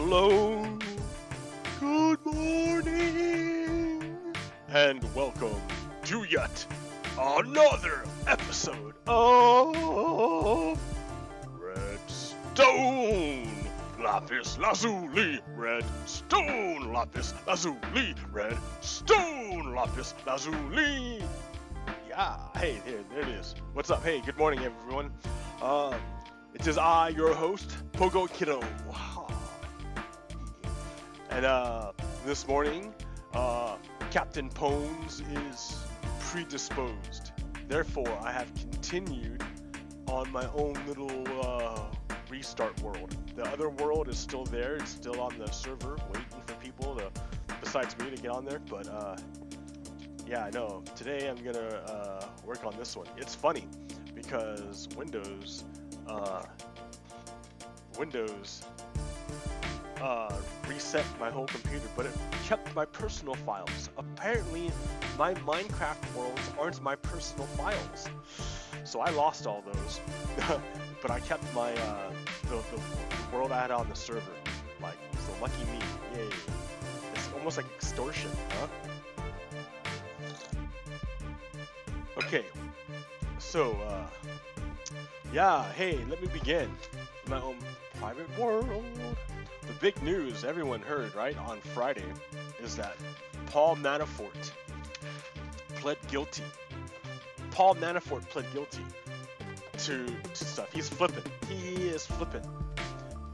Hello, good morning, and welcome to yet another episode of Redstone Lapis Lazuli, Redstone Lapis Lazuli, Redstone Lapis Lazuli. Yeah, hey, there it is. What's up? Hey, good morning, everyone. It is I, your host, PoGokeRo. And this morning, Captain Pones is predisposed. Therefore, I have continued on my own little restart world. The other world is still there. It's still on the server, waiting for people to, besides me, to get on there. But yeah, I know. Today I'm gonna work on this one. It's funny because Windows reset my whole computer, but it kept my personal files. Apparently, my Minecraft worlds aren't my personal files, so I lost all those. But I kept my the world I had on the server. Like, so lucky me! Yay! It's almost like extortion, huh? Okay, so yeah. Hey, let me begin. My own private world. The big news everyone heard, right, on Friday is that Paul Manafort pled guilty. Paul Manafort pled guilty to stuff. He's flipping. He is flipping.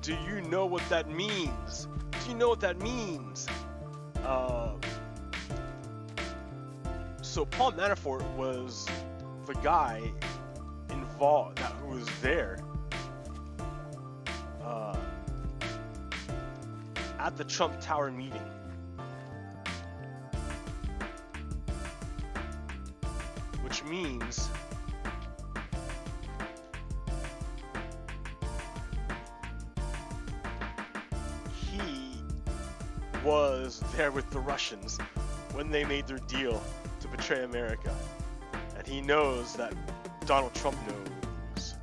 Do you know what that means? Do you know what that means? So Paul Manafort was the guy involved, who was there at the Trump Tower meeting. Which means he was there with the Russians when they made their deal to betray America. And he knows that Donald Trump knows.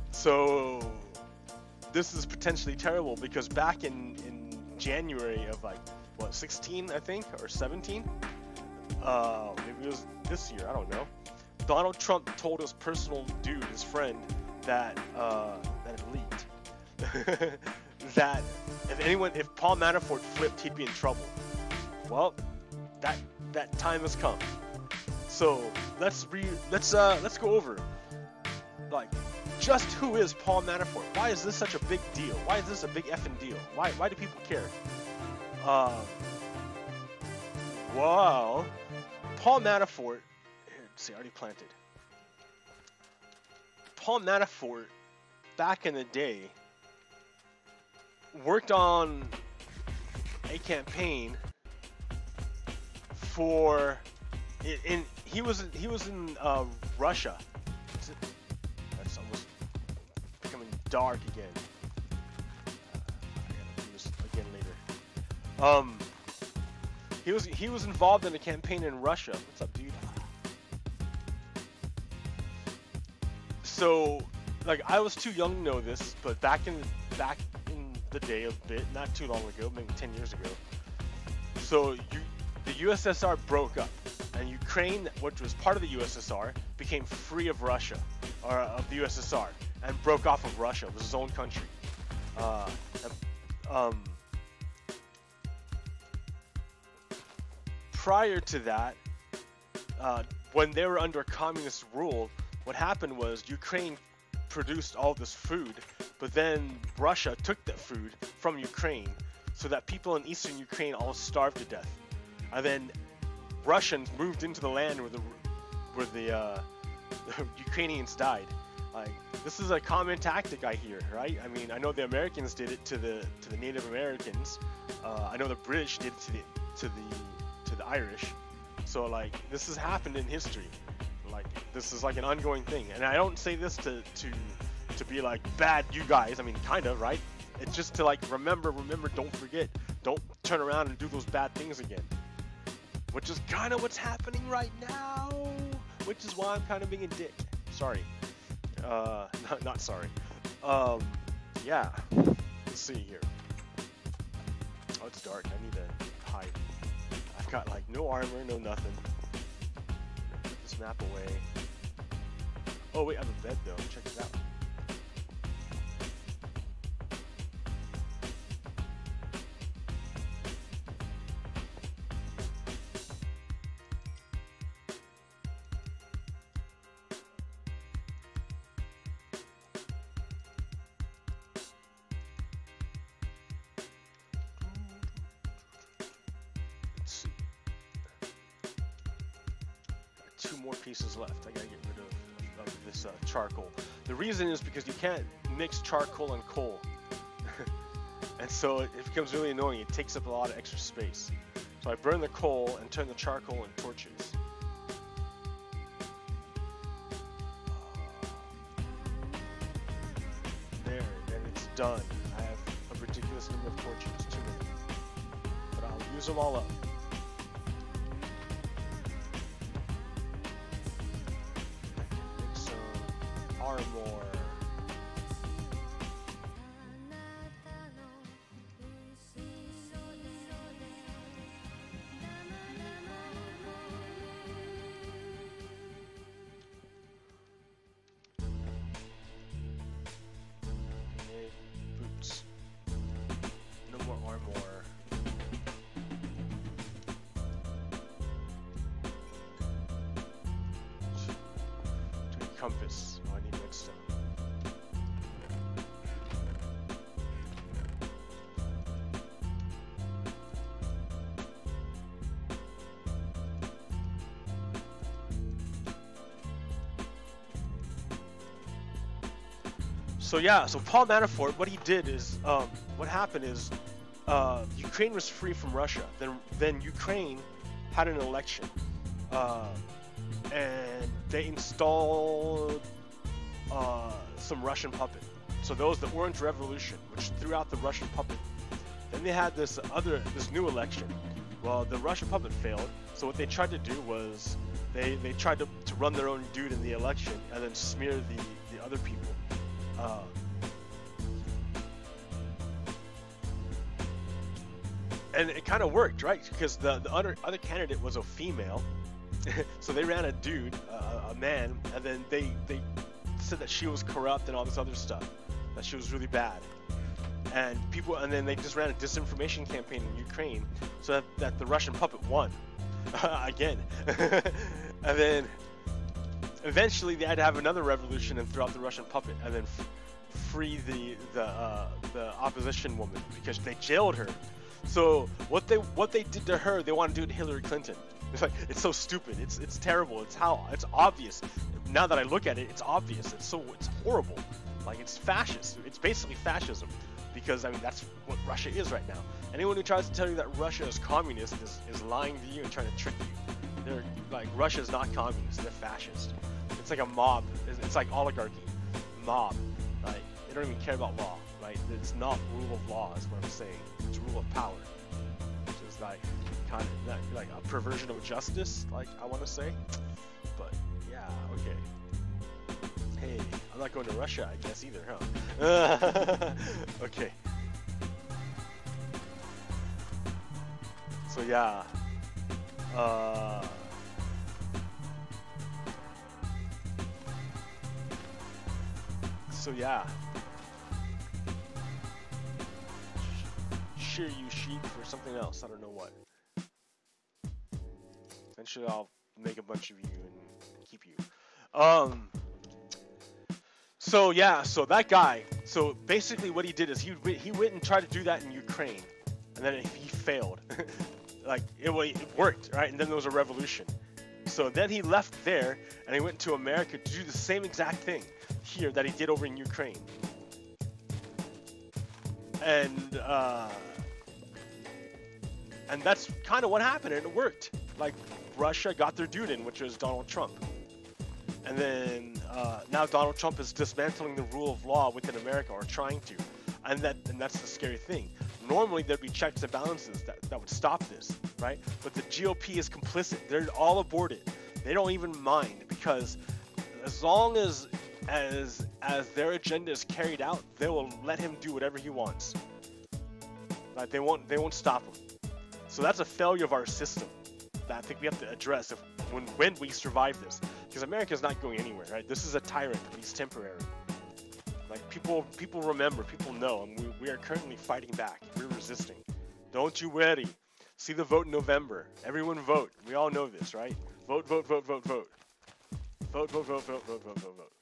So this is potentially terrible because back in January of like, what, 16, I think, or 17? Maybe it was this year, I don't know. Donald Trump told his personal dude, his friend, that it leaked. That if Paul Manafort flipped, he'd be in trouble. Well, that time has come. So let's go over, like, just who is Paul Manafort? Why is this such a big deal? Why is this a big effing deal? Why do people care? Well, Paul Manafort. Let's see, already planted. Paul Manafort, back in the day, worked on a campaign for. He was in Russia. That's almost becoming dark again. I gotta do this again later. He was involved in a campaign in Russia. What's up, dude? So, like, I was too young to know this, but back in the day a bit, not too long ago, maybe 10 years ago. So the USSR broke up. And Ukraine, which was part of the USSR, became free of Russia, or of the USSR, and broke off of Russia. It was his own country. Prior to that, when they were under communist rule, what happened was Ukraine produced all this food, but then Russia took that food from Ukraine, so that people in eastern Ukraine all starved to death. And then Russians moved into the land where the Ukrainians died. Like, this is a common tactic I hear, right? I mean, I know the Americans did it to the Native Americans. I know the British did it to the Irish. So, like, this has happened in history. Like, this is like an ongoing thing. And I don't say this to be like bad, you guys. I mean, kind of, right? It's just to, like, remember, don't forget. Don't turn around and do those bad things again. Which is kind of what's happening right now. Which is why I'm kind of being a dick. Sorry. Not sorry. yeah, let's see here. Oh, it's dark. I need to hide. I've got like no armor, no nothing. Put this map away. Oh wait, I have a bed though. Check this out. Two more pieces left. I gotta get rid of this charcoal. The reason is because you can't mix charcoal and coal. And so it becomes really annoying. It takes up a lot of extra space. So I burn the coal and turn the charcoal into torches. There, and it's done. I have a ridiculous number of torches, too many. But I'll use them all up. More. Okay, boots. No more armor. Compass. Oh, I need redstone. So yeah, so Paul Manafort, what he did is, what happened is, Ukraine was free from Russia. Then Ukraine had an election, and they installed some Russian puppet. So there was the Orange Revolution, which threw out the Russian puppet. Then they had this new election. Well, the Russian puppet failed. So what they tried to do was they tried to run their own dude in the election and then smear the other people. And it kind of worked, right? Because the other candidate was a female. So they ran a dude, a man, and then they said that she was corrupt and all this other stuff, that she was really bad, and then they just ran a disinformation campaign in Ukraine, so that the Russian puppet won again, and then eventually they had to have another revolution and throw out the Russian puppet, and then free the opposition woman because they jailed her. So what they did to her, they want to do to Hillary Clinton. It's like, it's so stupid. It's terrible. It's obvious. Now that I look at it, it's obvious. It's horrible. Like, it's fascist. It's basically fascism, because I mean that's what Russia is right now. Anyone who tries to tell you that Russia is communist is lying to you and trying to trick you. They're like, Russia is not communist. They're fascist. It's like a mob. It's like oligarchy, mob. Like, they don't even care about law. Right? It's not rule of law, is what I'm saying. It's rule of power, which is like kind of like a perversion of justice, like I want to say. But yeah, okay. Hey, I'm not going to Russia, I guess, either, huh? Okay. So yeah. So yeah. Shear you sheep for something else. I don't know what. Eventually I'll make a bunch of you and keep you. So yeah, so that guy, so basically what he did is he went and tried to do that in Ukraine, and then he failed. Like, it worked, right? And then there was a revolution. So then he left there and he went to America to do the same exact thing here that he did over in Ukraine. And that's kind of what happened, and it worked. Like, Russia got their dude in, which was Donald Trump. And then now Donald Trump is dismantling the rule of law within America, or trying to. And that's the scary thing. Normally there'd be checks and balances that would stop this, right? But the GOP is complicit. They're all aboard it. They don't even mind, because as long as as their agenda is carried out, they will let him do whatever he wants. Like they won't stop him. So that's a failure of our system that I think we have to address when we survive this. Because America's not going anywhere, right? This is a tyrant, but he's temporary. Like people remember, people know, and we are currently fighting back. We're resisting. Don't you worry. See the vote in November. Everyone vote. We all know this, right? Vote, vote, vote, vote, vote. Vote, vote, vote, vote, vote, vote, vote, vote.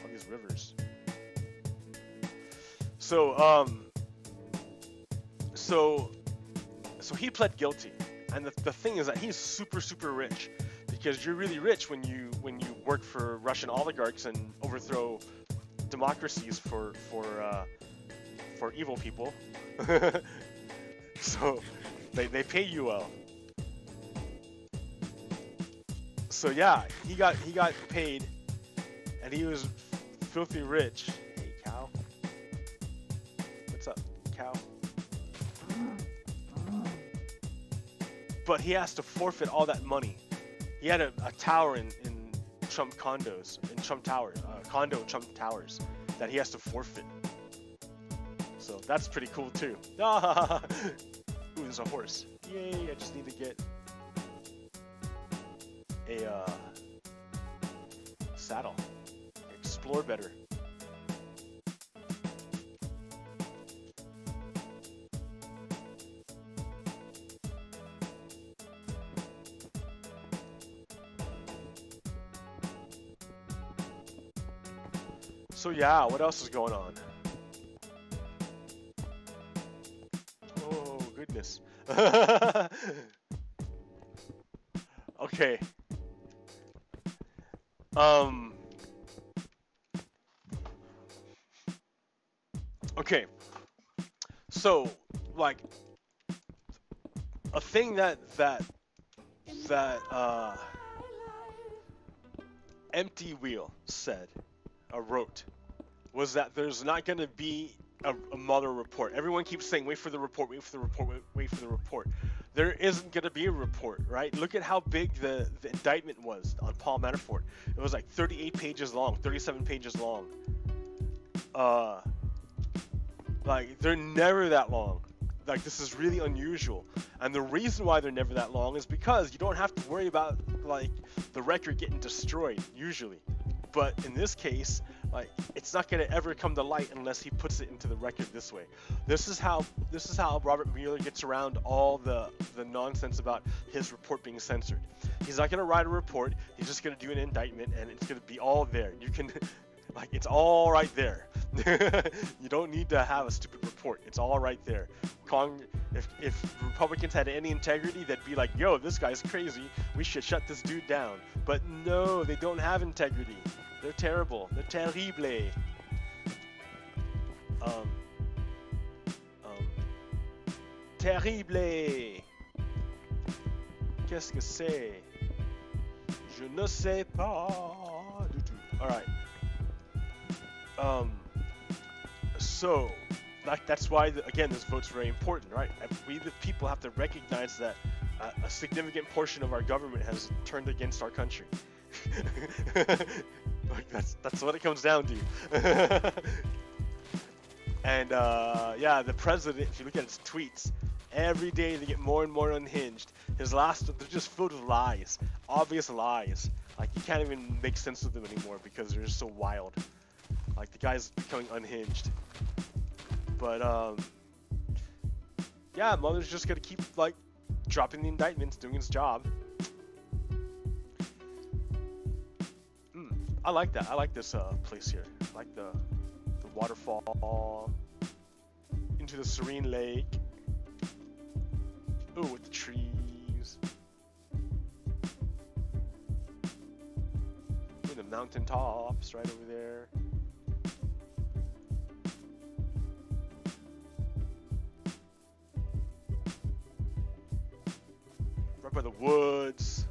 All these rivers. So he pled guilty, and the thing is that he's super rich, because you're really rich when you work for Russian oligarchs and overthrow democracies for evil people. So they pay you well. So yeah, he got paid, and he was filthy rich. Hey cow, what's up, cow? But he has to forfeit all that money. He had a tower in Trump condos, in Trump Towers, condo in Trump Towers, that he has to forfeit. So that's pretty cool too. Ooh, there's a horse. Yay, I just need to get a saddle. Explore better. So yeah, what else is going on? Oh goodness. Okay. Okay. So, like, a thing that Empty Wheel said, or wrote, was that there's not going to be a Mueller report. Everyone keeps saying, wait for the report, wait for the report, wait for the report. There isn't going to be a report, right? Look at how big the indictment was on Paul Manafort. It was like 38 pages long, 37 pages long. Like, they're never that long. Like, this is really unusual. And the reason why they're never that long is because you don't have to worry about, like, the record getting destroyed, usually. But in this case, like, it's not going to ever come to light unless he puts it into the record this way. This is how Robert Mueller gets around all the nonsense about his report being censored. He's not going to write a report. He's just going to do an indictment, and it's going to be all there. You can, like, it's all right there. You don't need to have a stupid report. It's all right there. If Republicans had any integrity, they'd be like, yo, this guy's crazy. We should shut this dude down. But no, they don't have integrity. They're terrible. They're terrible. Terrible. Qu'est-ce que c'est? Je ne sais pas du tout. All right. So, like, that's why, again, this vote's very important, right? We, the people, have to recognize that a significant portion of our government has turned against our country. Like, that's what it comes down to. And yeah, the president, if you look at his tweets, every day they get more and more unhinged. His last, they're just filled with lies, obvious lies. Like, you can't even make sense of them anymore because they're just so wild. Like, the guy's becoming unhinged. But yeah, Mueller's just gonna keep, like, dropping the indictments, doing his job. I like that. I like this place here. I like the waterfall into the serene lake. Ooh, with the trees. Ooh, the mountain tops right over there. Right by the woods.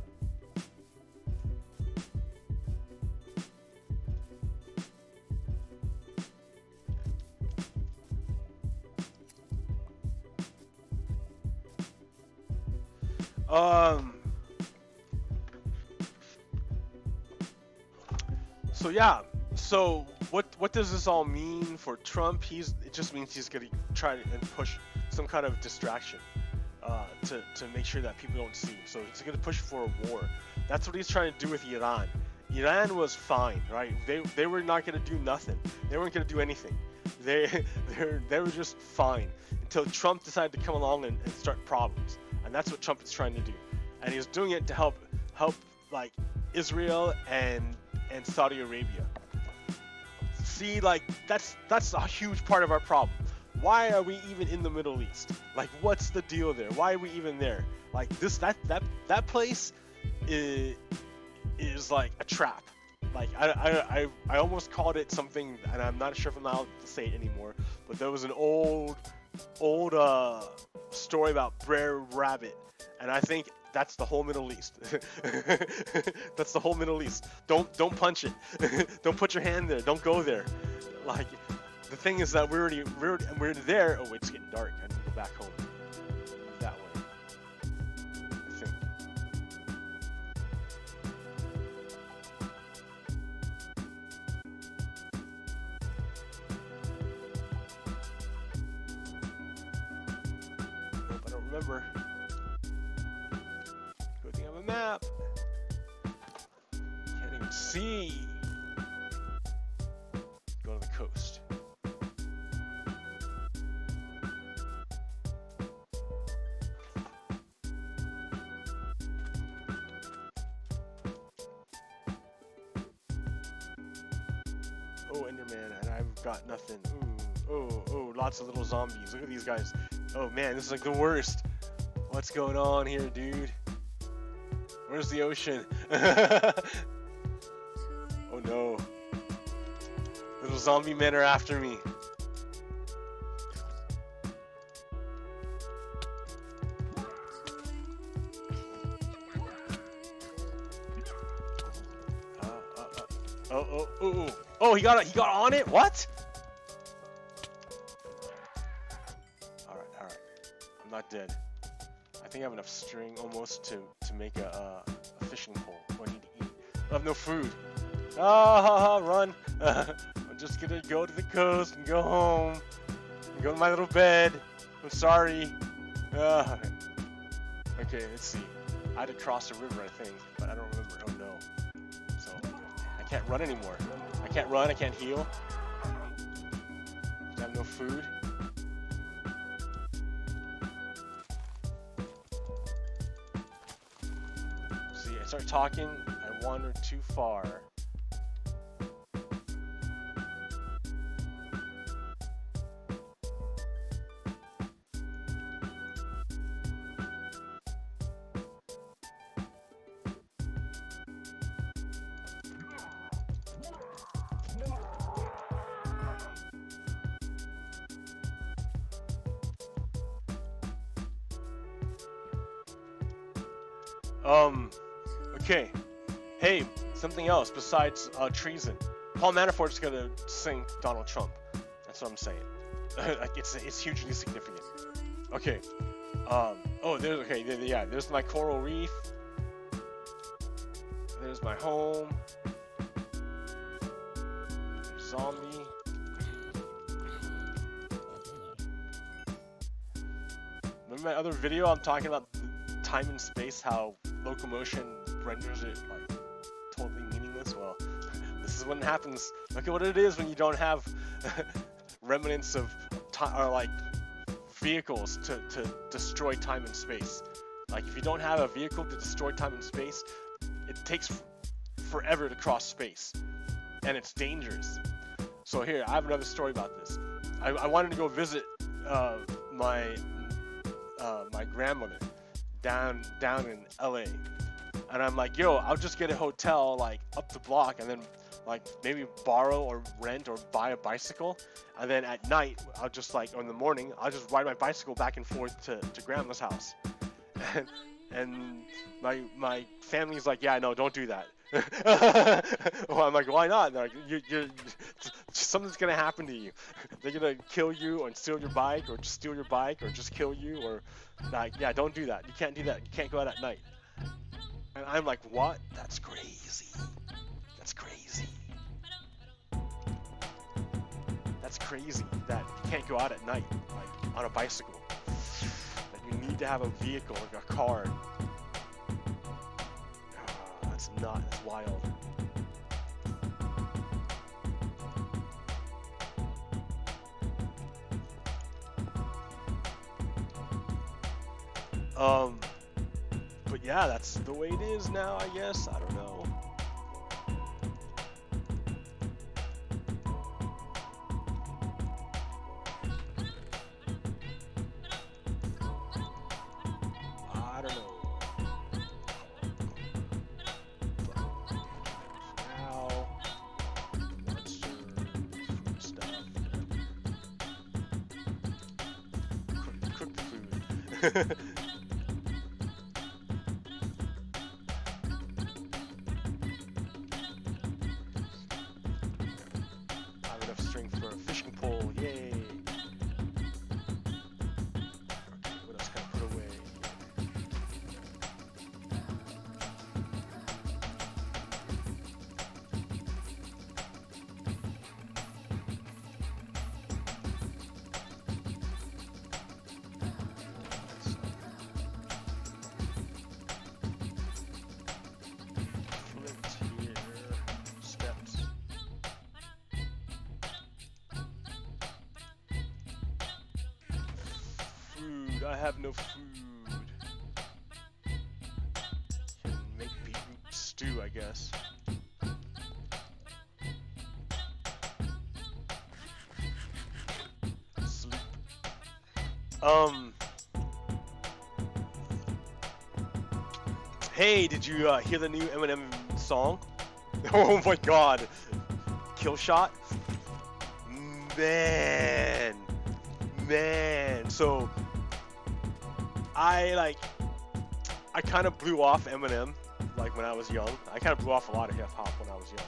So yeah, so what does this all mean for Trump? It just means he's gonna try and push some kind of distraction to make sure that people don't see. So he's gonna push for a war. That's what he's trying to do with Iran. Iran was fine, right? They were not gonna do nothing. They weren't gonna do anything. They were just fine until Trump decided to come along and start problems. And that's what Trump is trying to do. And he's doing it to help like Israel and Saudi Arabia. See, like that's a huge part of our problem. Why are we even in the Middle East? Like, what's the deal there? Why are we even there? Like that place is like a trap. Like I almost called it something, and I'm not sure if I'm allowed to say it anymore. But there was an old story about Brer Rabbit, and I think that's the whole Middle East. That's the whole Middle East. Don't punch it. Don't put your hand there. Don't go there. Like, the thing is that we're there. Oh wait, it's getting dark. I need to go back home. That way. I think. Nope, I don't remember. Map. Can't even see. Go to the coast. Oh, Enderman, and I've got nothing. Ooh, oh, lots of little zombies. Look at these guys. Oh man, this is like the worst. What's going on here, dude? Where's the ocean? Oh no. Little zombie men are after me. Oh, he got on it? What? Alright. I'm not dead. I think I have enough string almost to make a fishing pole. What I need to eat. I have no food. Run. I'm just gonna go to the coast and go home. And go to my little bed. I'm sorry. Okay, let's see. I had to cross a river, I think, but I don't remember. Oh no. So, I can't run anymore. I can't run, I can't heal. I have no food. I start talking, I wander too far. Okay. Hey, something else besides treason. Paul Manafort's gonna sing Donald Trump. That's what I'm saying. Like it's hugely significant. Okay. There's my coral reef. There's my home. Zombie. Remember my other video? I'm talking about time and space, how locomotion renders it like totally meaningless. Well, this is what happens. Look at what it is when you don't have remnants of or like vehicles to destroy time and space. Like if you don't have a vehicle to destroy time and space, it takes forever to cross space, and it's dangerous. So here, I have another story about this. I wanted to go visit my grandmother down in LA, and I'm like, yo, I'll just get a hotel like up the block, and then like maybe borrow or rent or buy a bicycle, and then at night I'll just like, or in the morning I'll just ride my bicycle back and forth to grandma's house. And my family's like, yeah, no, don't do that. Well, I'm like, why not? They're like, you're something's gonna happen to you. They're gonna kill you or steal your bike, or just steal your bike, or just kill you, or like, yeah, don't do that. You can't do that. You can't go out at night. And I'm like, what? That's crazy. That's crazy. that's crazy that you can't go out at night, like on a bicycle. That you need to have a vehicle, like a car. That's wild. But yeah, that's the way it is now, I guess. I don't know. I don't know. Now, let's serve food stuff. Cook the food. I have no food. Can make beetroot stew, I guess. Sleep. Hey, did you hear the new Eminem song? Oh my God, Kill Shot. Man. So I kind of blew off Eminem, like when I was young. I kind of blew off a lot of hip hop when I was young.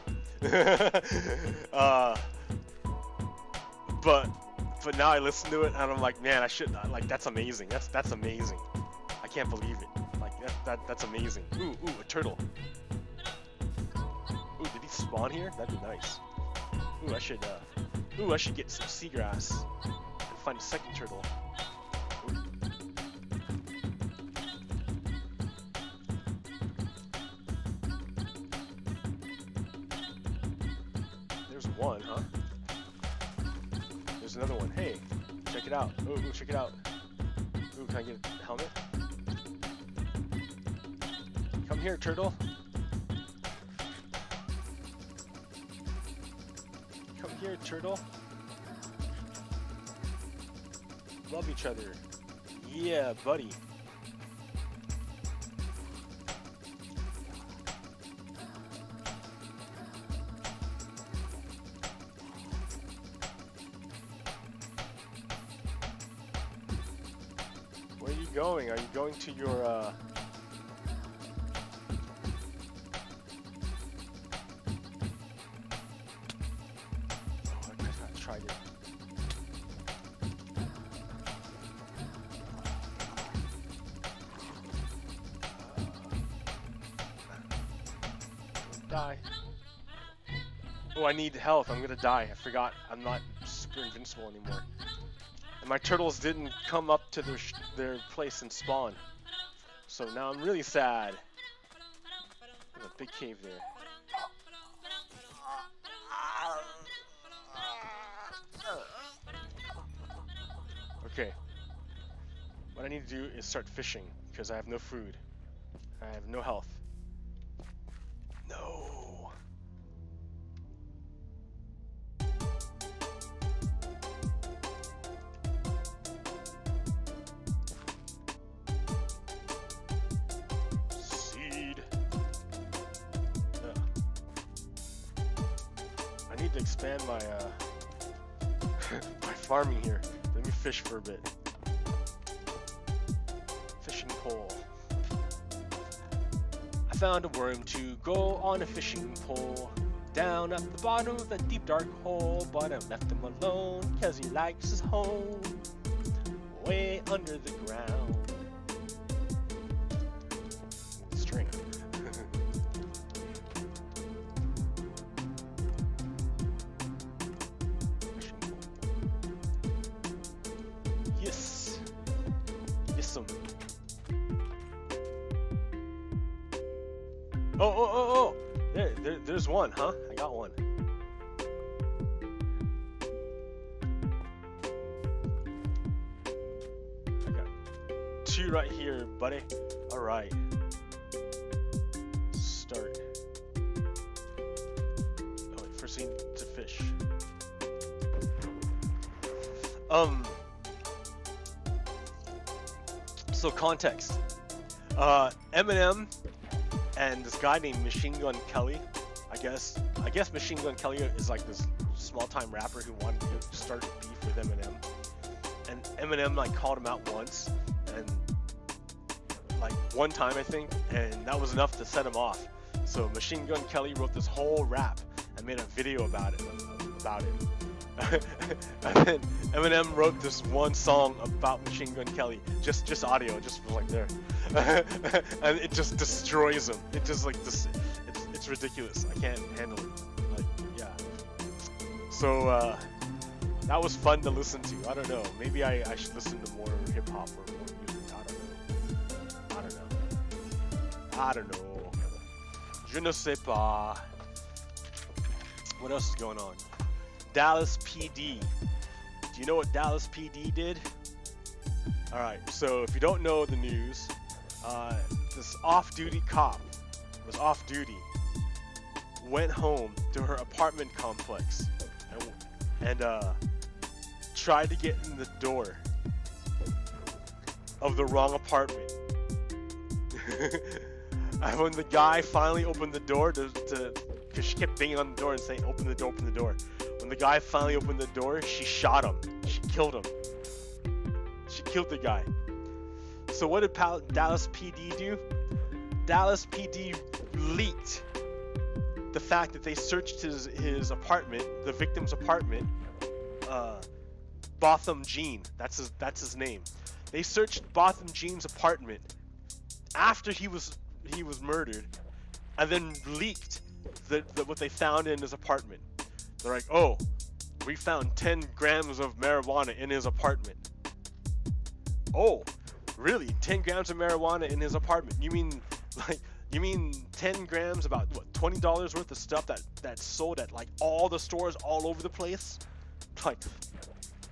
But now I listen to it and I'm like, man, I should like that's amazing. That's amazing. I can't believe it. Like that's amazing. Ooh, a turtle. Ooh, did he spawn here? That'd be nice. Ooh, I should get some seagrass and find a second turtle. One, huh? There's another one. Hey, check it out. Ooh, check it out. Ooh, can I get a helmet? Come here, turtle. Come here, turtle. Love each other. Yeah, buddy. Where are you going? Are you going to your, Oh, I guess I tried it. Die. Oh, I need health. I'm gonna die. I forgot. I'm not super invincible anymore. And my turtles didn't come up to their place and spawn. So now I'm really sad. There's a big cave there. Okay. What I need to do is start fishing because I have no food. I have no health. No. I need to expand my my farming here. Let me fish for a bit. Fishing pole. I found a worm to go on a fishing pole. Down at the bottom of the deep dark hole, but I left him alone cause he likes his home way under the ground. String. Fishing pole. awesome. Oh. There's one, huh? I got one. I got two right here, buddy. All right. Start. Oh, wait, first we need to fish. So context. Eminem and this guy named Machine Gun Kelly. I guess Machine Gun Kelly is like this small-time rapper who wanted to start a beef with Eminem. And Eminem like called him out once, and like one time I think, and that was enough to set him off. So Machine Gun Kelly wrote this whole rap and made a video about it. And then Eminem wrote this one song about Machine Gun Kelly, just audio, just like there, and it just destroys him. It just like this, it's ridiculous. I can't handle it. Like, yeah. So that was fun to listen to. I don't know. Maybe I should listen to more hip hop or more music. I don't know. Je ne sais pas. What else is going on? Dallas PD. Do you know what Dallas PD did? Alright, so if you don't know the news, this off-duty cop was off-duty, went home to her apartment complex, and tried to get in the door of the wrong apartment. And when the guy finally opened the door because she kept banging on the door and saying, open the door, open the door. When the guy finally opened the door, she shot him. She killed him. She killed the guy. So what did Dallas PD do? Dallas PD leaked the fact that they searched his apartment, the victim's apartment, Botham Jean. That's his name. They searched Botham Jean's apartment after he was murdered, and then leaked what they found in his apartment. They're like, oh, we found 10 grams of marijuana in his apartment. Oh, really? 10 grams of marijuana in his apartment? You mean 10 grams, about what, $20 worth of stuff that's sold at like all the stores all over the place? Like,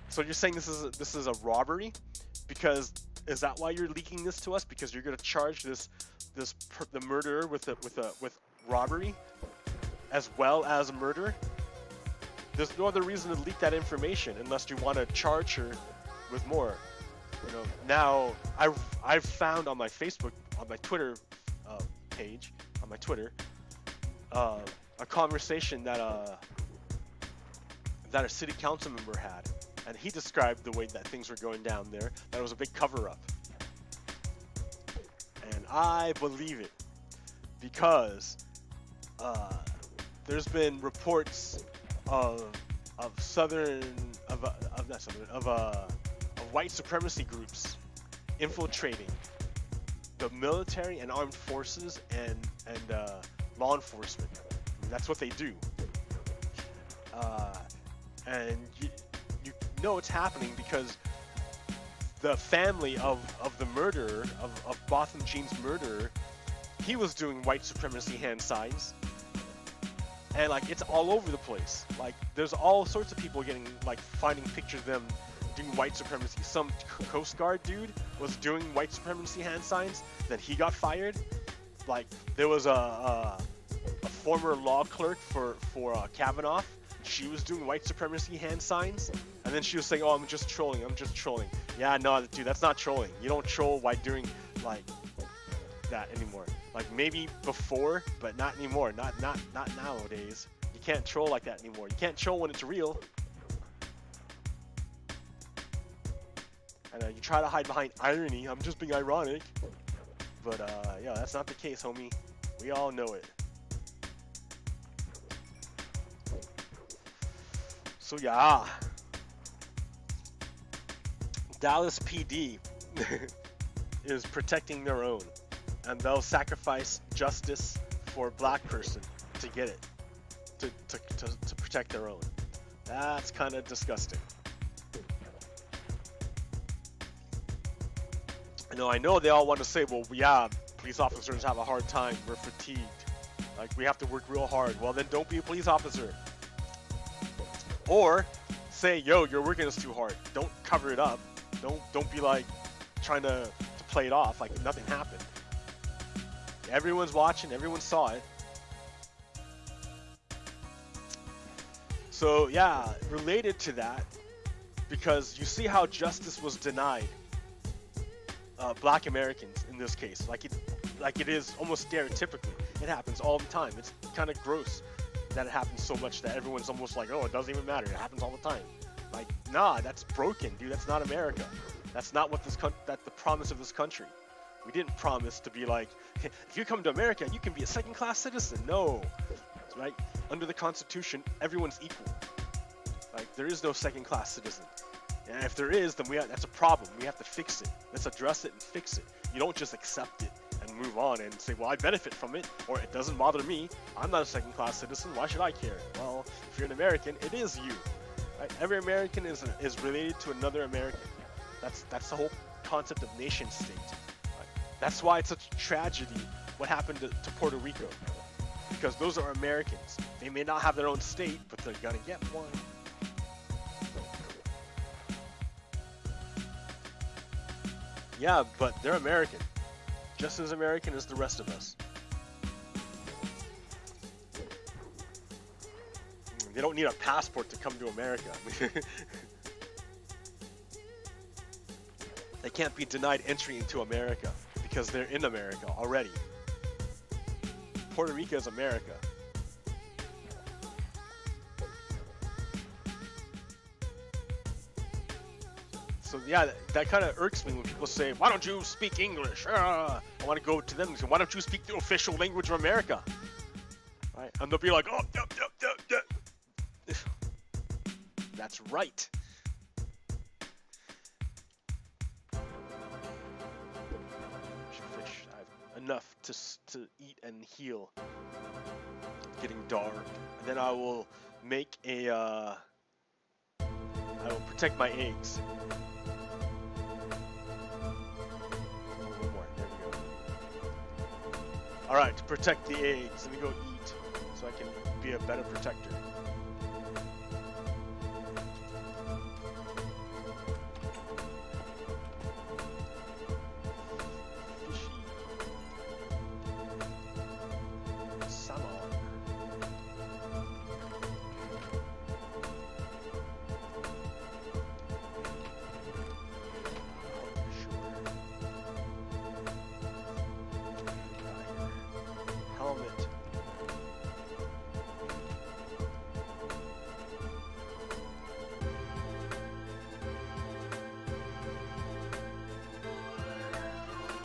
so you're saying this is a robbery? Because is that why you're leaking this to us? Because you're gonna charge the murderer with robbery as well as murder? There's no other reason to leak that information unless you want to charge her with more. You know, now I've found on my Facebook, on my Twitter page, on my Twitter, a conversation that a city council member had, and he described the way that things were going down there, that it was a big cover-up. And I believe it, because there's been reports of white supremacy groups infiltrating the military and armed forces and law enforcement. I mean, that's what they do. And you know it's happening because the family of the murderer, of Botham Jean's murderer, he was doing white supremacy hand signs. And like, it's all over the place. Like, there's all sorts of people finding pictures of them doing white supremacy. Some Coast Guard dude was doing white supremacy hand signs, then he got fired. Like, there was a former law clerk for Kavanaugh. She was doing white supremacy hand signs, and then she was saying, oh, I'm just trolling. Yeah, no, dude, that's not trolling. You don't troll by doing like that anymore. Like, maybe before, but not anymore. Not nowadays. You can't troll like that anymore. You can't troll when it's real. And you try to hide behind irony. I'm just being ironic. But yeah, that's not the case, homie. We all know it. So yeah, Dallas PD is protecting their own, and they'll sacrifice justice for a black person to get it, to protect their own. That's kind of disgusting. I know they all want to say, well, yeah, police officers have a hard time. We're fatigued. Like, we have to work real hard. Well, then don't be a police officer. Or say, yo, you're working us too hard. Don't cover it up. Don't be like trying to play it off like nothing happened. Everyone's watching. Everyone saw it. So yeah, related to that, because you see how justice was denied Black Americans in this case, like it is almost stereotypically. It happens all the time. It's kind of gross that it happens so much that everyone's almost like, oh, it doesn't even matter. It happens all the time. Like, nah, that's broken, dude. That's not America. That's not what that's the promise of this country. We didn't promise to be like, if you come to America, you can be a second-class citizen. No, right? Under the Constitution, everyone's equal. Like, there is no second-class citizen. And if there is, then that's a problem. We have to fix it. Let's address it and fix it. You don't just accept it and move on and say, well, I benefit from it, or it doesn't bother me. I'm not a second-class citizen. Why should I care? Well, if you're an American, it is you. Right? Every American is related to another American. That's the whole concept of nation state. Right? That's why it's such a tragedy what happened to Puerto Rico. Because those are Americans. They may not have their own state, but they're gonna get one. Yeah, but they're American. Just as American as the rest of us. They don't need a passport to come to America. They can't be denied entry into America because they're in America already. Puerto Rico is America. So yeah, that kind of irks me when people say, why don't you speak English? I want to go to them and say, why don't you speak the official language of America? Right? And they'll be like, oh, yep. That's right. Fish. I have enough to eat and heal. Getting dark. And then I will make a, I will protect my eggs. Alright, to protect the eggs, let me go eat so I can be a better protector.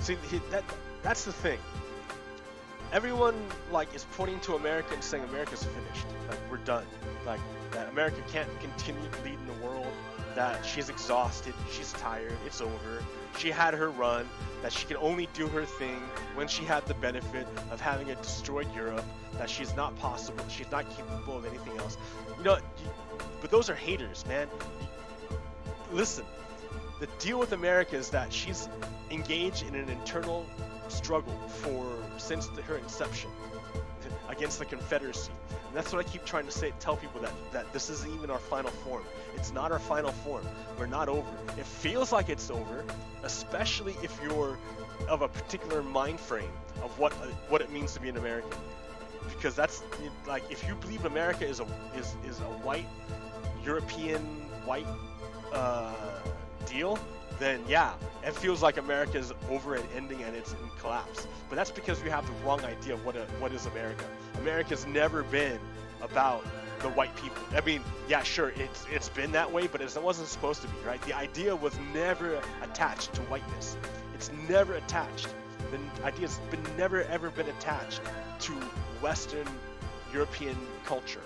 See, that's the thing. Everyone like is pointing to America and saying America's finished. Like, we're done. Like, that America can't continue leading the world. That she's exhausted. She's tired. It's over. She had her run. That she can only do her thing when she had the benefit of having a destroyed Europe. That she's not possible. She's not capable of anything else. You know, but those are haters, man. Listen. The deal with America is that she's engaged in an internal struggle since her inception against the Confederacy. And that's what I keep trying to tell people, that this isn't even our final form. It's not our final form. We're not over. It feels like it's over, especially if you're of a particular mind frame of what it means to be an American. Because that's like, if you believe America is a white European white deal, then yeah, it feels like America is over and ending and it's in collapse. But that's because we have the wrong idea of what is America. America's never been about the white people. I mean, yeah, sure, it's been that way, but it wasn't supposed to be, right? The idea was never attached to whiteness. It's never attached. The idea's never ever been attached to Western European culture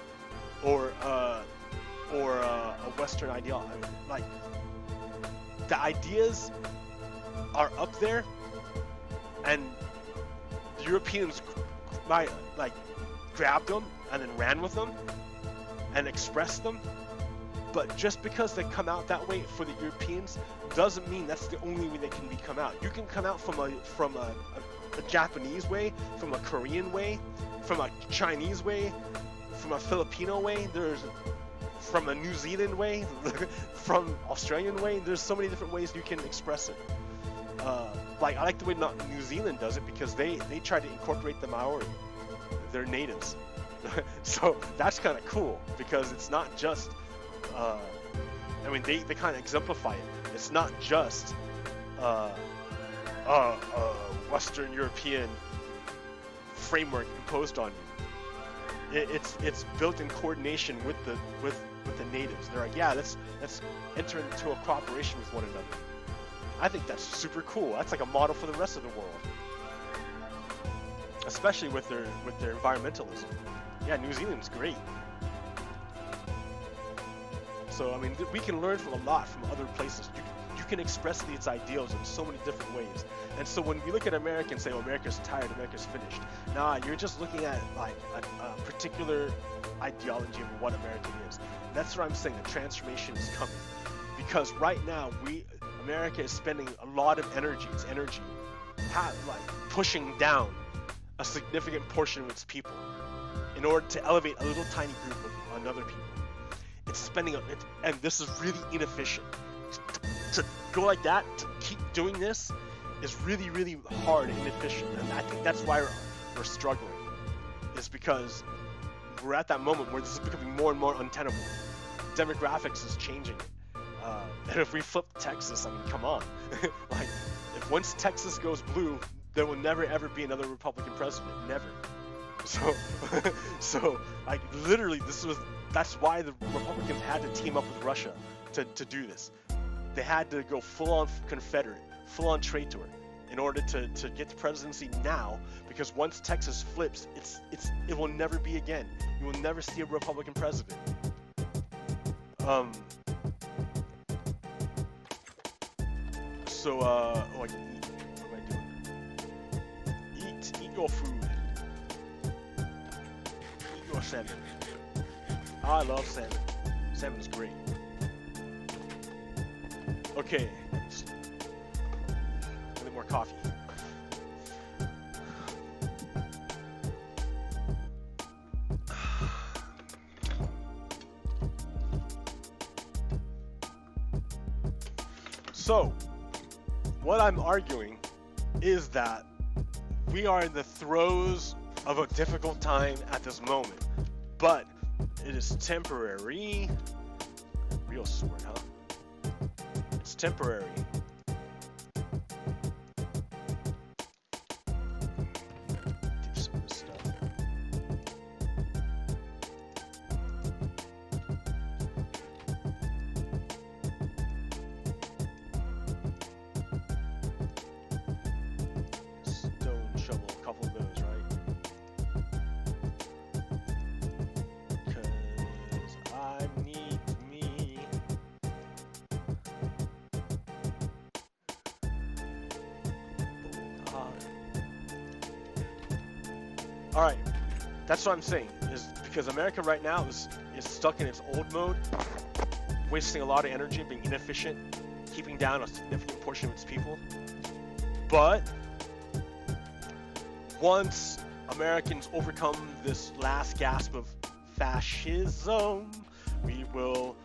or a Western ideology. Like, the ideas are up there, and the Europeans grabbed them and then ran with them and expressed them, But just because they come out that way for the Europeans doesn't mean that's the only way they can come out. You can come out from a Japanese way, from a Korean way, from a Chinese way, from a Filipino way. There's from a New Zealand way, from Australian way. There's so many different ways you can express it. Like I like the way New Zealand does it because they try to incorporate the Maori. They're natives. So that's kind of cool because it's not just I mean they kind of exemplify it. It's not just Western European framework imposed on you. It's built in coordination with the natives. They're like, yeah, let's enter into a cooperation with one another. I think that's super cool. That's like a model for the rest of the world, especially with their environmentalism. Yeah, New Zealand's great. So I mean, we can learn from a lot from other places. You can express these ideals in so many different ways. And so when we look at America and say, oh, America's tired, America's finished. Nah, you're just looking at like a particular ideology of what America is. And that's what I'm saying. The transformation is coming because right now America is spending a lot of energy. Its energy, like pushing down a significant portion of its people in order to elevate a little tiny group of another people. It's spending and this is really inefficient. To go like that, to keep doing this, is really, really hard and inefficient. And I think that's why we're struggling. Is because we're at that moment where this is becoming more and more untenable. Demographics is changing. And if we flip Texas, I mean, come on. Like, if once Texas goes blue, there will never ever be another Republican president. Never. So like literally, that's why the Republicans had to team up with Russia to do this. They had to go full-on Confederate, full-on traitor, in order to get the presidency now. Because once Texas flips, it will never be again. You will never see a Republican president. So what am I doing? Eat your food. Eat your salmon. I love salmon. Salmon is great. Okay, a little more coffee. So, what I'm arguing is that we are in the throes of a difficult time at this moment, but it is temporary. Real sword, huh? It's temporary. Do some of this stuff. Stone shovel, a couple of those, right? Because I need me. All right, that's what I'm saying, is because America right now is stuck in its old mode, wasting a lot of energy, being inefficient, keeping down a significant portion of its people. But once Americans overcome this last gasp of fascism, we will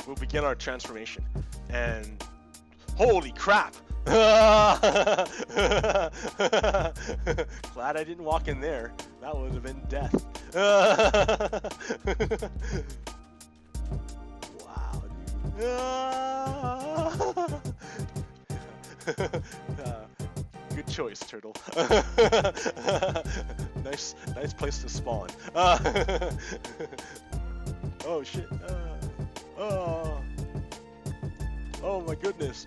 we'll begin our transformation. And holy crap! Glad I didn't walk in there. That would have been death. Wow, dude. Good choice, turtle. Nice place to spawn. Oh shit. Oh my goodness.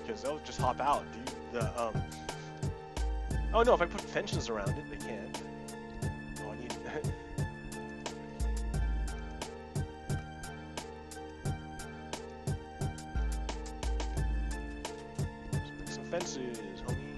because they'll just hop out, dude. Oh no, if I put fences around it, they can't. Oh, I need. Let's make some fences, homie.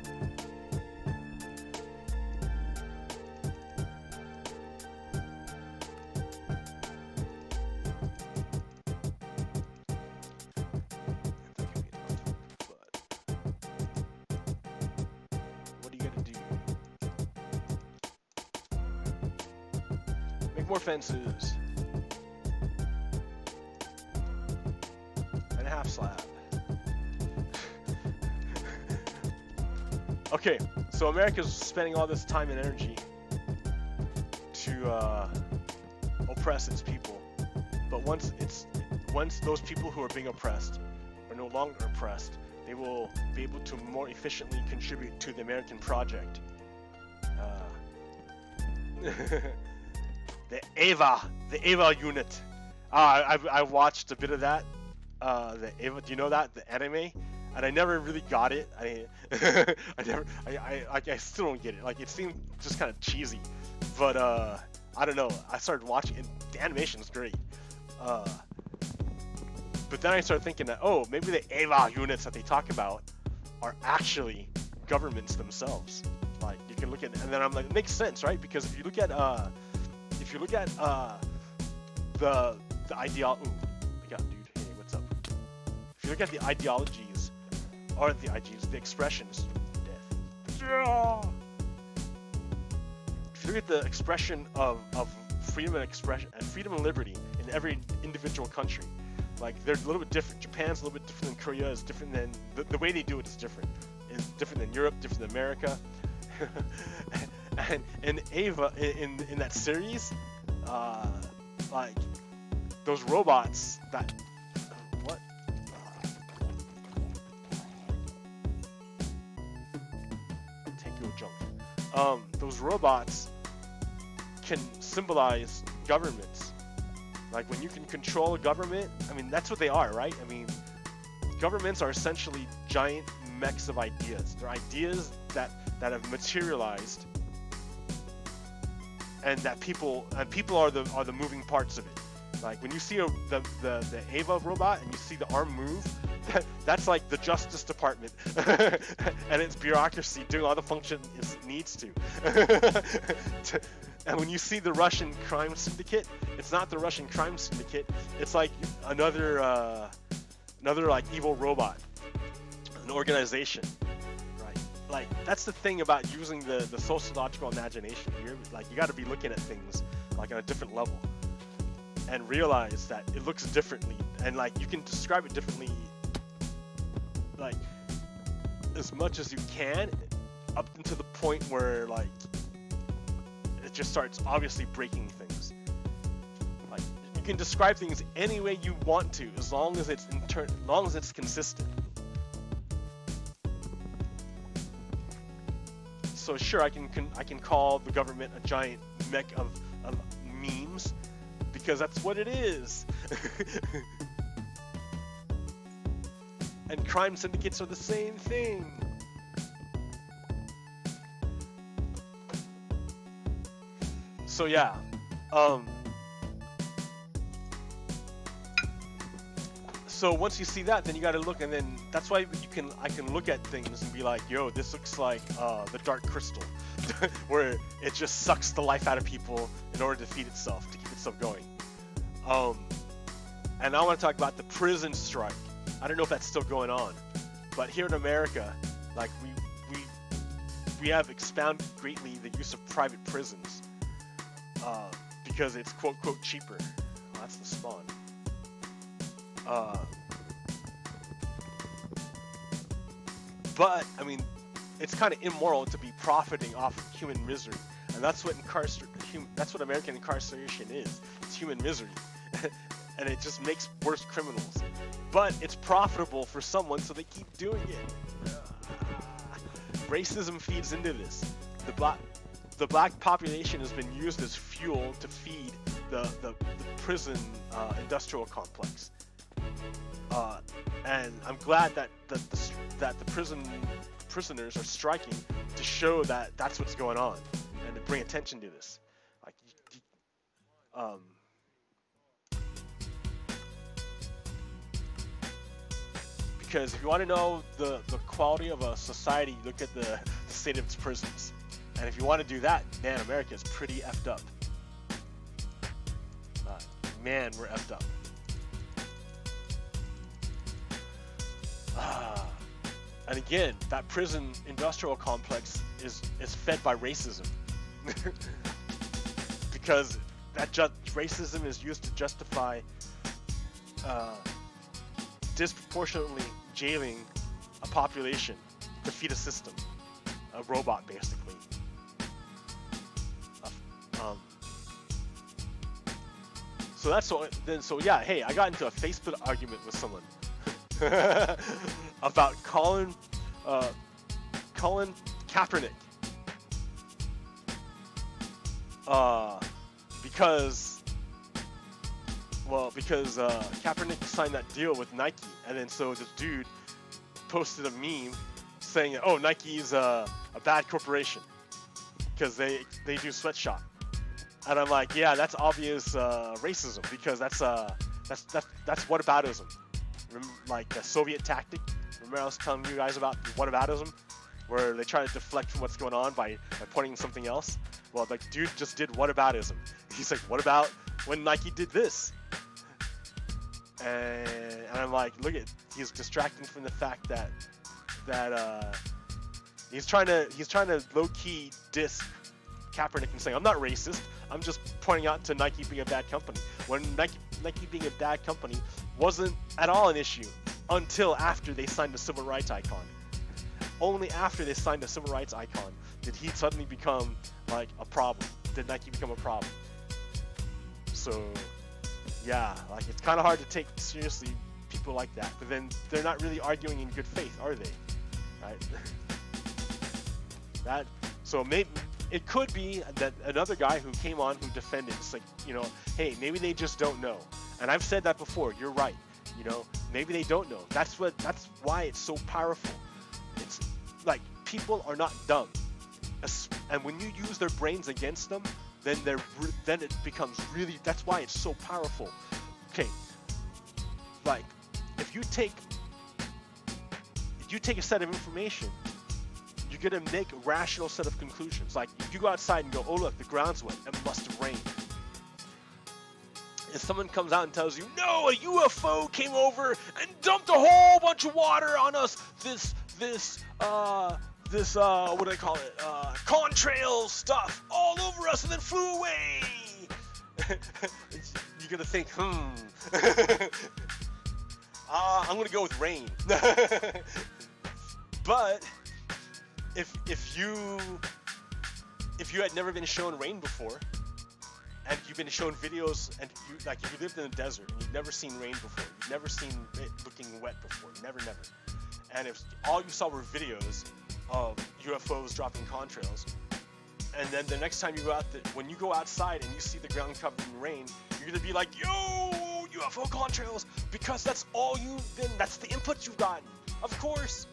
More fences and a half slab. Okay, so America's spending all this time and energy to oppress its people, but once those people who are being oppressed are no longer oppressed, they will be able to more efficiently contribute to the American project. The Eva unit. I watched a bit of that. The Eva, do you know that? The anime? And I never really got it. I still don't get it. Like, it seemed just kind of cheesy. But, I don't know. I started watching it. The animation's great. But then I started thinking that, oh, maybe the Eva units that they talk about are actually governments themselves. Like, you can look at, and then I'm like, it makes sense, right? Because if you look at, the ideology, dude, hey, what's up? If you look at the ideologies, or the expressions, death. If you look at the expression of freedom and expression and freedom and liberty in every individual country, like, they're a little bit different. Japan's a little bit different than Korea. Is different than the way they do it is different. It's different than Europe, different than America. And Ava in that series, like, those robots that what? Take your jump. Those robots can symbolize governments. Like, when you can control a government, I mean, that's what they are, right? I mean, governments are essentially giant mechs of ideas. They're ideas that have materialized, and that people are the moving parts of it. Like, when you see the Ava robot and you see the arm move, that's like the Justice Department and its bureaucracy doing all the function it needs to. And when you see the Russian crime syndicate, it's not the Russian crime syndicate. It's like another like evil robot, an organization. Like, that's the thing about using the sociological imagination. You got to be looking at things like on a different level and realize that it looks differently, and like, you can describe it differently, like, as much as you can, up until the point where, like, it just starts obviously breaking things. Like, you can describe things any way you want to, as long as it's consistent. So sure, I can call the government a giant mech of memes, because that's what it is. And crime syndicates are the same thing. So yeah, so once you see that, then you got to look, and then that's why I can look at things and be like, yo, this looks like the Dark Crystal, where it just sucks the life out of people in order to feed itself, to keep itself going. And I want to talk about the prison strike. I don't know if that's still going on, but here in America, like, we have expanded greatly the use of private prisons, because it's quote cheaper. Oh, that's the spawn. But I mean, it's kind of immoral to be profiting off of human misery, and that's what American incarceration is. It's human misery, and it just makes worse criminals. But it's profitable for someone, so they keep doing it. Racism feeds into this. The black population has been used as fuel to feed the prison industrial complex. And and I'm glad that the prisoners are striking to show that that's what's going on and to bring attention to this. Like, because if you want to know the quality of a society, look at the state of its prisons. And if you want to do that, man, America is pretty effed up. Man, we're effed up. And again, that prison industrial complex is fed by racism. Because racism is used to justify disproportionately jailing a population to feed a system, a robot basically. So that's so yeah, hey, I got into a Facebook argument with someone about Colin Kaepernick. Because Kaepernick signed that deal with Nike, and then so this dude posted a meme saying, oh, Nike's a bad corporation because they do sweatshop. And I'm like, yeah, that's obvious racism, because that's whataboutism. Like the Soviet tactic. Remember I was telling you guys about whataboutism, where they try to deflect from what's going on by pointing something else. Well, like, dude just did whataboutism. He's like, what about when Nike did this? And I'm like, look at, he's distracting from the fact that he's trying to low-key diss Kaepernick and saying, I'm not racist, I'm just pointing out to Nike being a bad company, when Nike being a bad company wasn't at all an issue until after they signed a civil rights icon. Only after they signed a civil rights icon did he suddenly become like a problem. Did Nike become a problem? So yeah, like, it's kind of hard to take seriously people like that, but then they're not really arguing in good faith, are they? Right? So maybe it could be that another guy who came on who defended, it's like, you know, hey, maybe they just don't know. And I've said that before, you're right. You know, maybe they don't know. That's why it's so powerful. It's like, people are not dumb. And when you use their brains against them, then it becomes really, that's why it's so powerful. Okay. Like, if you take a set of information, you're gonna make a rational set of conclusions. Like, if you go outside and go, oh look, the ground's wet, it must have rained. If someone comes out and tells you, no, a UFO came over and dumped a whole bunch of water on us, this what do they call it, contrail stuff all over us and then flew away. You're gonna think, I'm gonna go with rain. But if you had never been shown rain before, and you've been shown videos, and if you lived in the desert and you've never seen rain before, you've never seen it looking wet before, never, and if all you saw were videos of UFOs dropping contrails, and then the next time you go out, when you go outside and you see the ground covered in rain, you're gonna be like, yo, UFO contrails, because that's the input you've gotten. Of course.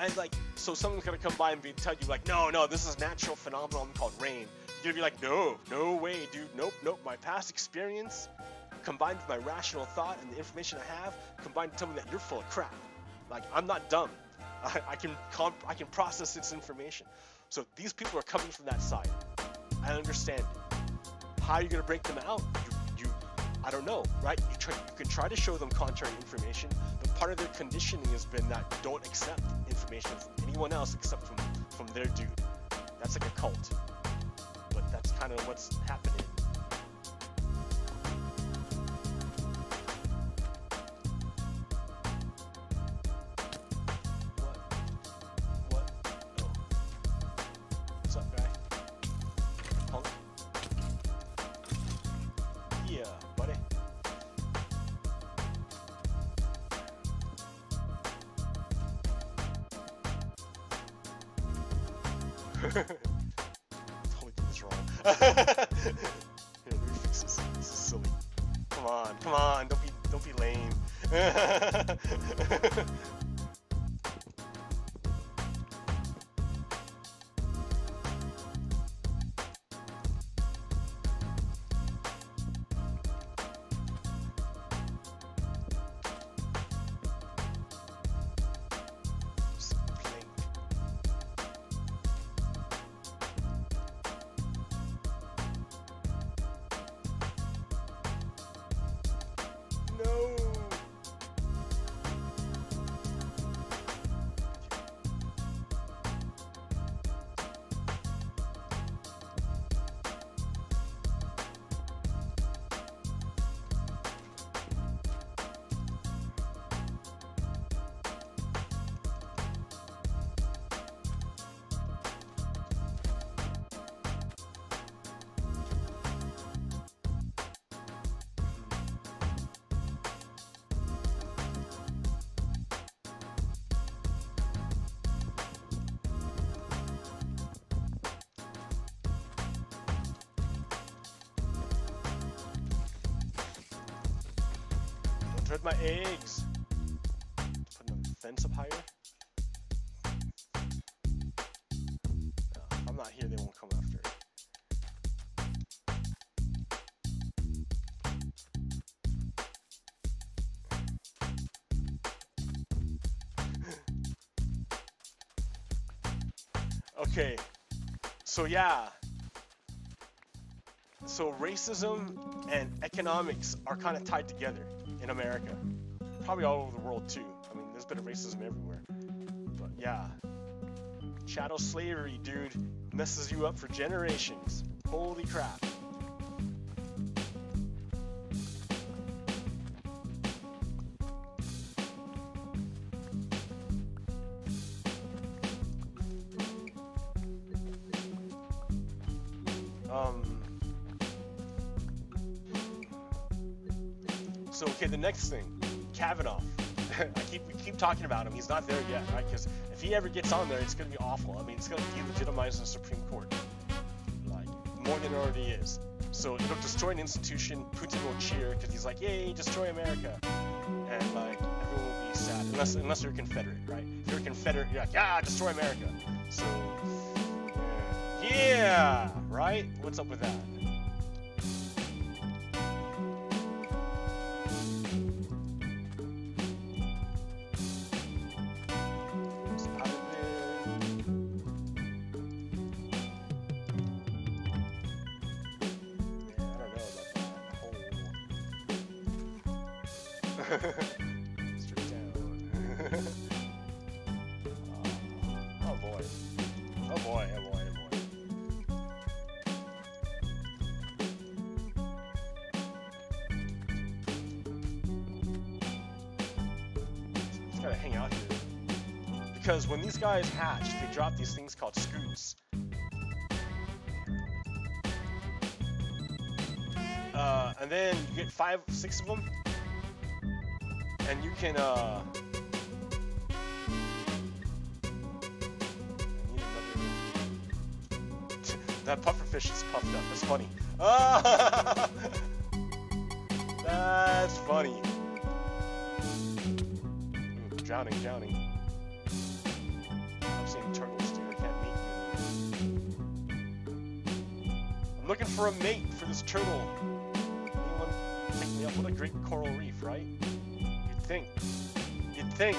And like, so someone's gonna come by and tell you like, no, this is a natural phenomenon called rain. You're gonna be like, no way, dude, nope. My past experience, combined with my rational thought and the information I have, combined to tell me that you're full of crap. Like, I'm not dumb. I can process this information. So these people are coming from that side. I understand it. How are you gonna break them out? I don't know, right? You can try to show them contrary information, but part of their conditioning has been that don't accept information from anyone else except from their dude. That's like a cult. But that's kind of what's happening. What? Oh. What's up, guy? Punk? Yeah, buddy. Totally did this wrong. Here, let me fix this. This is silly. Come on, don't be lame. Dread my eggs. Put the fence up higher. If I'm not here, they won't come after. Okay, so yeah. So racism and economics are kind of tied together in America. Probably all over the world too. I mean, there's been racism everywhere. But yeah. Chattel slavery, dude, messes you up for generations. Holy crap. So okay, the next thing, Kavanaugh. We keep talking about him. He's not there yet, right? Because if he ever gets on there, it's gonna be awful. I mean, it's gonna delegitimize the Supreme Court, like more than it already is. So it'll destroy an institution. Putin will cheer because he's like, "Yay, destroy America!" And like everyone will be sad, unless you're Confederate, right? If you're a Confederate, you're like, "Yeah, destroy America." So yeah, right? What's up with that? Straight down. Oh boy. Oh boy, oh boy, oh boy. Just gotta hang out here. Because when these guys hatch, they drop these things called scoops. And then you get 5, 6 of them. And you can, that pufferfish is puffed up. That's funny. Ah! That's funny. Ooh, drowning. I'm seeing turtles, dude. I can't mate you. I'm looking for a mate for this turtle. Anyone pick me up? What a great coral reef, right? You'd think,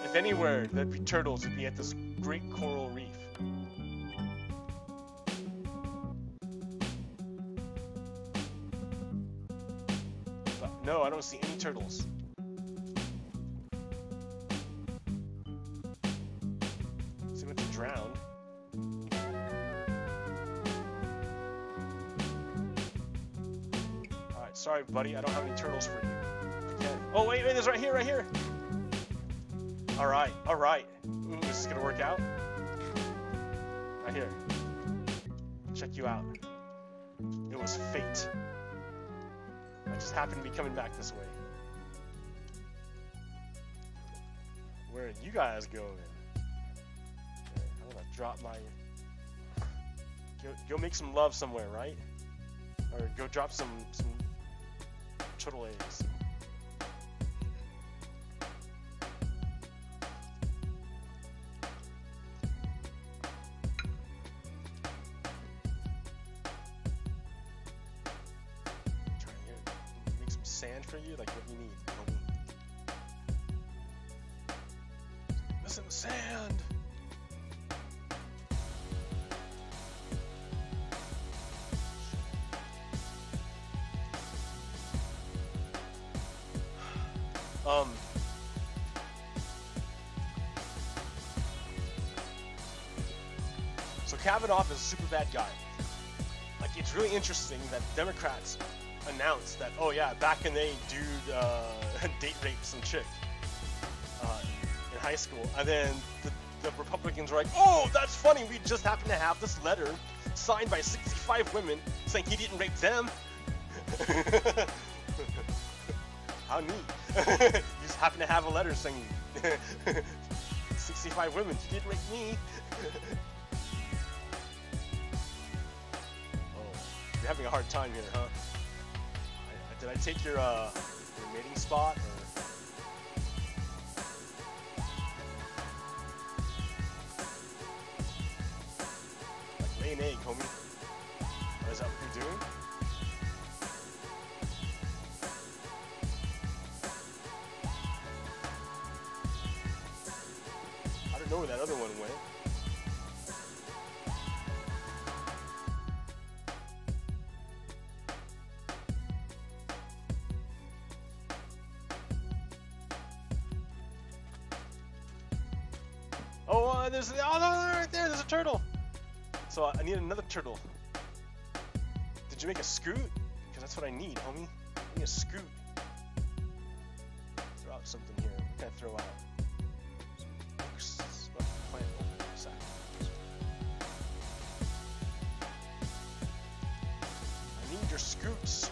if anywhere there'd be turtles, it'd be at this great coral reef. But no, I don't see any turtles. Seem to drown. Alright, sorry buddy, I don't have any turtles for you. Oh wait, there's right here. All right. Ooh, is this gonna work out? Right here. Check you out. It was fate. I just happened to be coming back this way. Where are you guys going? Okay, I'm gonna drop my. Go make some love somewhere, right? Or go drop some turtle eggs. sand for you? Like, what do you need, homie? Listen, sand! So Kavanaugh is a super bad guy. Like, it's really interesting that Democrats announced that, oh yeah, back in the day, dude date raped some chick in high school, and then the Republicans were like, oh, that's funny, we just happen to have this letter signed by 65 women saying he didn't rape them. How neat. You just happen to have a letter saying 65 women, he did rape me. You're having a hard time here, huh? Did I take your mating spot, or? Like, lay an egg, homie. Is that what you're doing? I don't know where that other one went. There's right there. There's a turtle. So I need another turtle. Did you make a scoot? Because that's what I need, homie. I need a scoot. Throw out something here. What can I throw out? Plant. I need your scoots.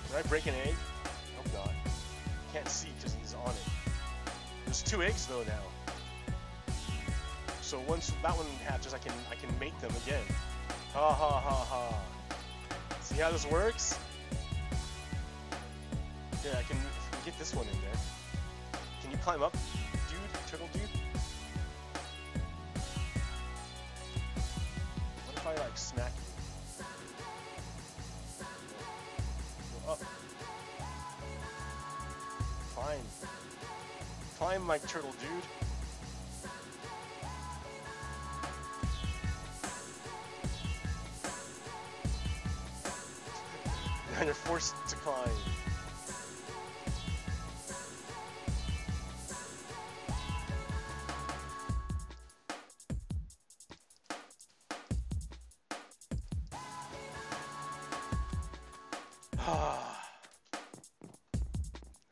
Did I break an egg? Hope not. Can't see because he's on it. There's 2 eggs though now. So once that one hatches, I can mate them again. Ha ha ha ha. See how this works? Yeah, I can get this one in there. Can you climb up, dude? Turtle dude? What if I like smack you? Up. Fine. Climb, my turtle dude. Now you're forced to climb.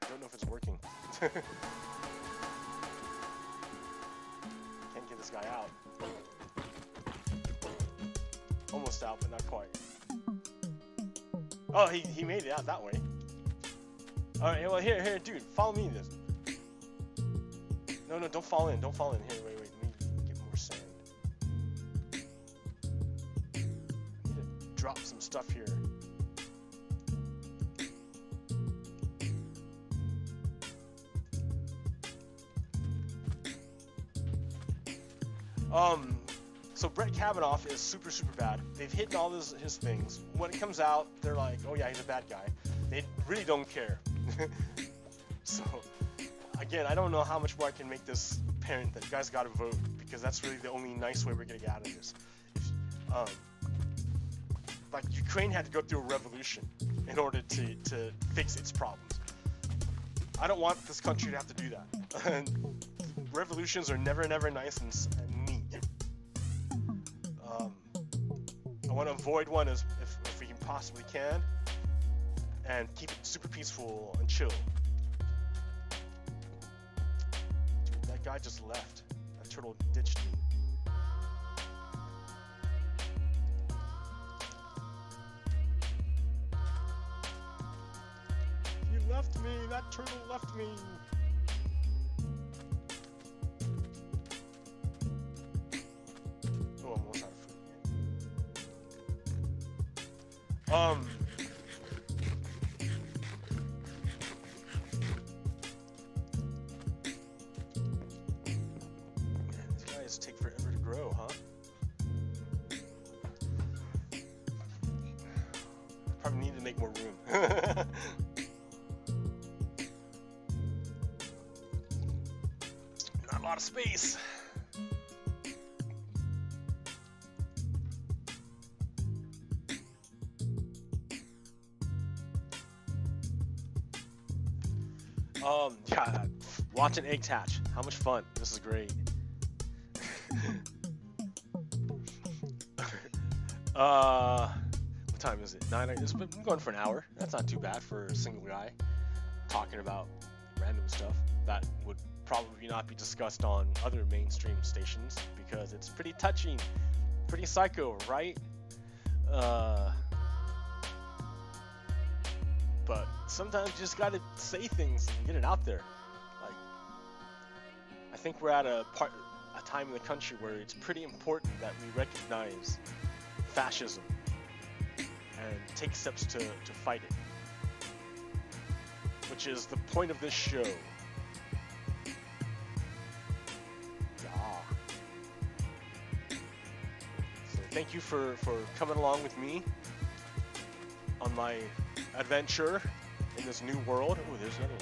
I don't know if it's working. Can't get this guy out. Almost out, but not quite. Oh, he made it out that way. Alright, well, here, dude, follow me this. No, don't fall in, Here, wait, let me get more sand. I need to drop some stuff here. So Brett Kavanaugh is super bad. They've hidden all his things. When it comes out, they're like, oh yeah, he's a bad guy. They really don't care. So, again, I don't know how much more I can make this apparent that you guys gotta vote, because that's really the only nice way we're gonna get out of this. Like, Ukraine had to go through a revolution in order to fix its problems. I don't want this country to have to do that. Revolutions are never nice and neat. I want to avoid one if we can possibly can, and keep it super peaceful and chill. Dude, that guy just left. That turtle ditched me. He left me. That turtle left me. guys take forever to grow, huh? Probably need to make more room. Not a lot of space. Yeah, watching eggs hatch. How much fun. This is great. What time is it? 9. It's been going for an hour. That's not too bad for a single guy talking about random stuff that would probably not be discussed on other mainstream stations because it's pretty touching, pretty psycho, right? But sometimes you just gotta say things and get it out there. Like, I think we're at a time in the country where it's pretty important that we recognize fascism and take steps to fight it, which is the point of this show. Yeah. So thank you for coming along with me on my adventure in this new world. Oh, there's another one.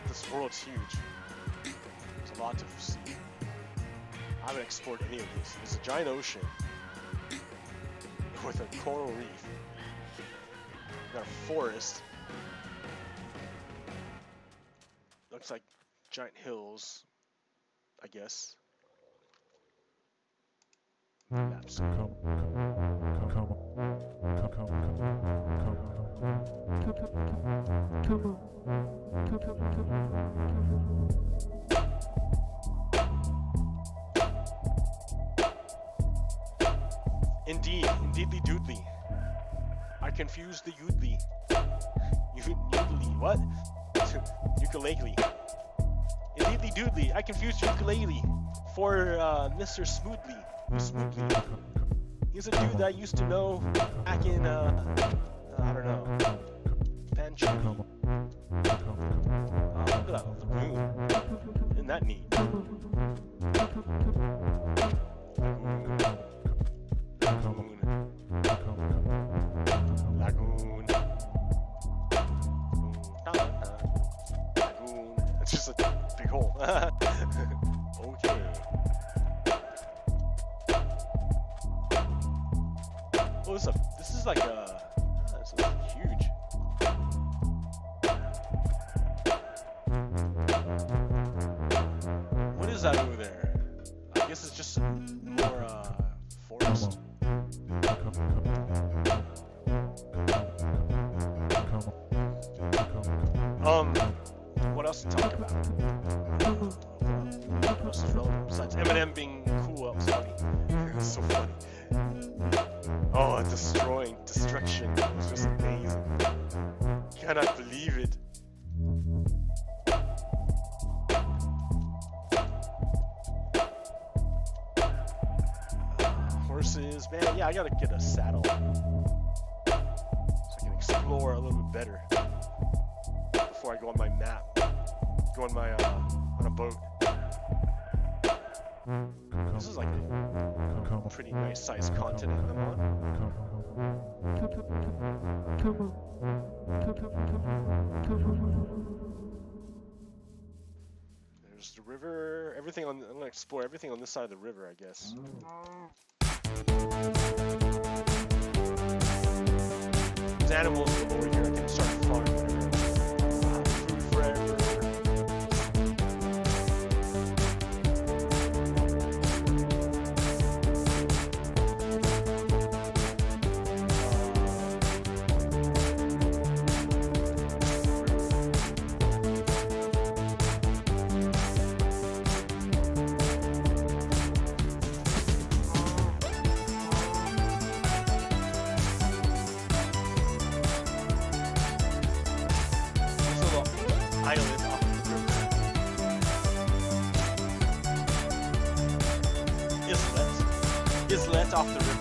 This world's huge. There's a lot to see. I haven't explored any of this. There's a giant ocean with a coral reef. We've got a forest. Looks like giant hills, I guess. Maps. Indeedly doodly. I confused the yoodly. Yoodly, what? Ukulele. Indeedly doodly. I confused ukulele for Mr. Smoothly. Smoothly. He's a dude that I used to know back in, I don't know, Banchuli. Look at that lagoon. Isn't that neat? Lagoon. It's just a big hole. Okay. Oh, this is like a... this is huge. What is that over there? I guess it's just more forest. What else to talk about? What else is relevant besides Eminem being cool? That was funny. It was so funny. Oh, destruction. It was just amazing. Cannot believe it. Horses, man. Yeah, I gotta get a saddle so I can explore a little bit better before I go on my map. Go on my on a boat. This is like a pretty nice sized continent I'm on. There's the river. Everything on. I'm gonna explore everything on this side of the river, I guess. There's animals over here. I can start farming. Food forever. Islet off the river.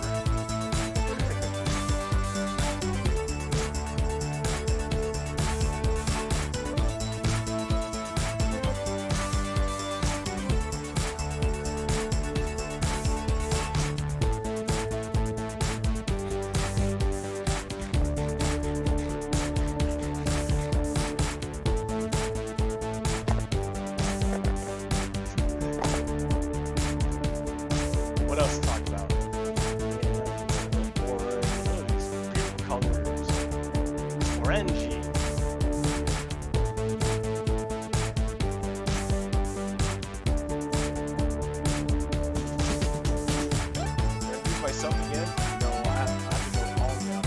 Botham Jean. Myself again? No, I have to go all the way up.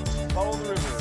Just follow the river.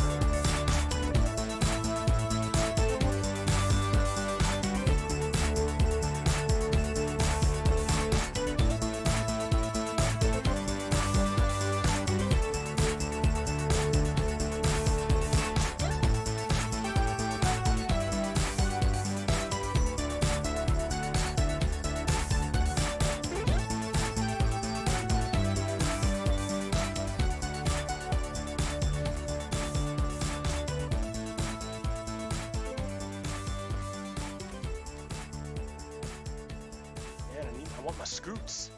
I want my scoots.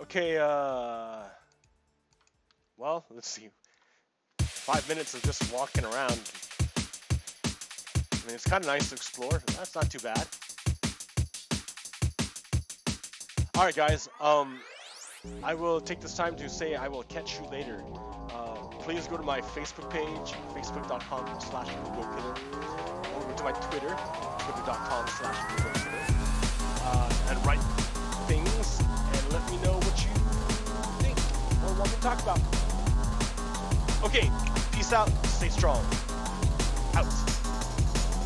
Okay, well, let's see. 5 minutes of just walking around. I mean, it's kind of nice to explore. That's not too bad. Alright, guys, I will take this time to say I will catch you later. Please go to my Facebook page, facebook.com/PoGokeRo, or go to my Twitter, twitter.com/PoGokeRo. And write things and let me know what you think or want me to talk about. Okay, peace out, stay strong.